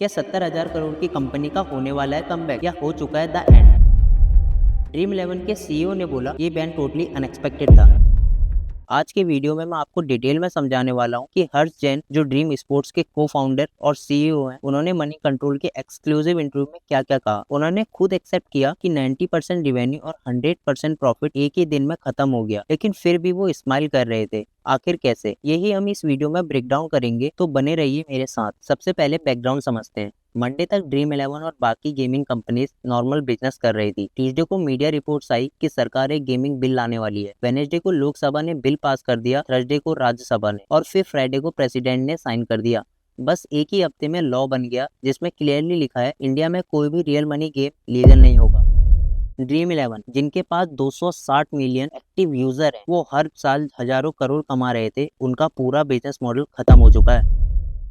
क्या 70,000 करोड़ की कंपनी का होने वाला है कमबैक या हो चुका है द एंड? ड्रीम इलेवन के सीईओ ने बोला ये बैन टोटली अनएक्सपेक्टेड था। आज के वीडियो में मैं आपको डिटेल में समझाने वाला हूँ कि हर्ष जैन जो ड्रीम स्पोर्ट्स के को फाउंडर और सीईओ हैं, उन्होंने मनी कंट्रोल के एक्सक्लूसिव इंटरव्यू में क्या क्या कहा। उन्होंने खुद एक्सेप्ट किया कि 90% रिवेन्यू और 100% प्रॉफिट एक ही दिन में खत्म हो गया, लेकिन फिर भी वो स्माइल कर रहे थे। आखिर कैसे, यही हम इस वीडियो में ब्रेक डाउन करेंगे, तो बने रहिए मेरे साथ। सबसे पहले बैकग्राउंड समझते हैं। मंडे तक ड्रीम इलेवन और बाकी गेमिंग कंपनीज नॉर्मल बिजनेस कर रही थी। ट्यूसडे को मीडिया रिपोर्ट्स आई कि सरकार एक गेमिंग बिल लाने वाली है। वेडनेसडे को लोकसभा ने बिल पास कर दिया, थर्सडे को राज्यसभा ने, और फिर फ्राइडे को प्रेसिडेंट ने साइन कर दिया। बस एक ही हफ्ते में लॉ बन गया, जिसमें क्लियरली लिखा है इंडिया में कोई भी रियल मनी गेम लीगल नहीं होगा। ड्रीम इलेवन, जिनके पास 260 मिलियन एक्टिव यूजर हैं, वो हर साल हजारों करोड़ कमा रहे थे, उनका पूरा बिजनेस मॉडल खत्म हो चुका है।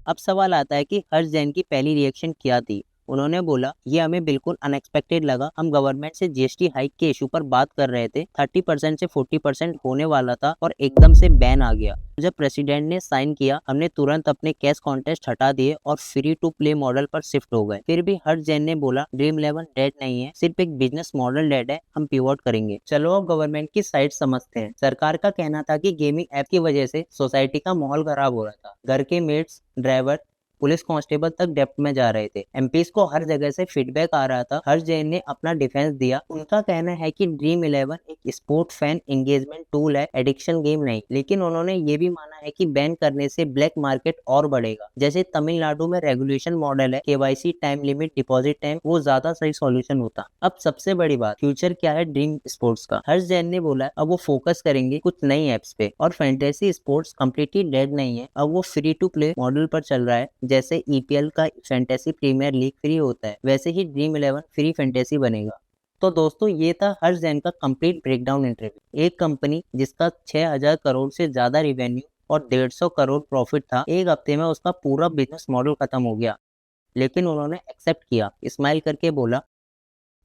अब सवाल आता है कि हर्ष जैन की पहली रिएक्शन क्या थी। उन्होंने बोला ये हमें बिल्कुल अनएक्सपेक्टेड लगा। हम गवर्नमेंट से जीएसटी हाइक के इशू पर बात कर रहे थे, 30% से 40% होने वाला था और एकदम से बैन आ गया। जब प्रेसिडेंट ने साइन किया, हमने तुरंत अपने कैश कॉन्टेस्ट हटा दिए और फ्री टू प्ले मॉडल पर शिफ्ट हो गए। फिर भी हर्ष जैन ने बोला ड्रीम इलेवन डेड नहीं है, सिर्फ एक बिजनेस मॉडल डेड है, हम पिवोट करेंगे। चलो अब गवर्नमेंट की साइड समझते हैं। सरकार का कहना था कि गेमिंग ऐप की वजह से सोसाइटी का माहौल खराब हो रहा था। घर के मेट्स, ड्राइवर, पुलिस कांस्टेबल तक डेप्थ में जा रहे थे। एमपीज को हर जगह से फीडबैक आ रहा था। हर्ष जैन ने अपना डिफेंस दिया। उनका कहना है कि ड्रीम इलेवन एक स्पोर्ट फैन एंगेजमेंट टूल है, एडिक्शन गेम नहीं। लेकिन उन्होंने ये भी माना है कि बैन करने से ब्लैक मार्केट और बढ़ेगा। जैसे तमिलनाडु में रेगुलेशन मॉडल है, KYC, time limit, deposit time, वो ज्यादा सही सॉल्यूशन होता। अब सबसे बड़ी बात, फ्यूचर क्या है ड्रीम स्पोर्ट्स का। हर्ष जैन ने बोला अब वो फोकस करेंगे कुछ नई एप्स पे, और फैंटेसी स्पोर्ट्स कंप्लीटली डेड नहीं है, अब वो फ्री टू प्ले मॉडल पर चल रहा है। जैसे ईपीएल का फैंटेसी प्रीमियर लीग फ्री होता है, वैसे ही ड्रीम इलेवन फ्री फैंटेसी बनेगा। तो दोस्तों, ये था हर्ष जैन का कंप्लीट ब्रेकडाउन इंटरव्यू। एक कंपनी जिसका 6,000 करोड़ से ज्यादा रिवेन्यू और 150 करोड़ प्रॉफिट था, एक हफ्ते में उसका पूरा बिजनेस मॉडल खत्म हो गया। लेकिन उन्होंने एक्सेप्ट किया, स्माइल करके बोला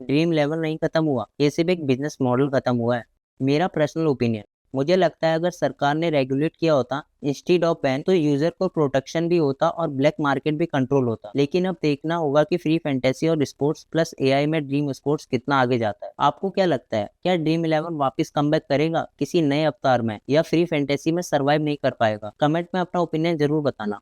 ड्रीम इलेवन नहीं खत्म हुआ, ये सिर्फ एक बिजनेस मॉडल खत्म हुआ है। मेरा पर्सनल ओपिनियन, मुझे लगता है अगर सरकार ने रेगुलेट किया होता इंस्टीड ऑफ बैन, तो यूजर को प्रोटेक्शन भी होता और ब्लैक मार्केट भी कंट्रोल होता। लेकिन अब देखना होगा कि फ्री फैंटेसी और स्पोर्ट्स प्लस एआई में ड्रीम स्पोर्ट्स कितना आगे जाता है। आपको क्या लगता है, क्या ड्रीम इलेवन वापस कमबैक करेगा किसी नए अवतार में, या फ्री फैंटेसी में सर्वाइव नहीं कर पाएगा? कमेंट में अपना ओपिनियन जरूर बताना।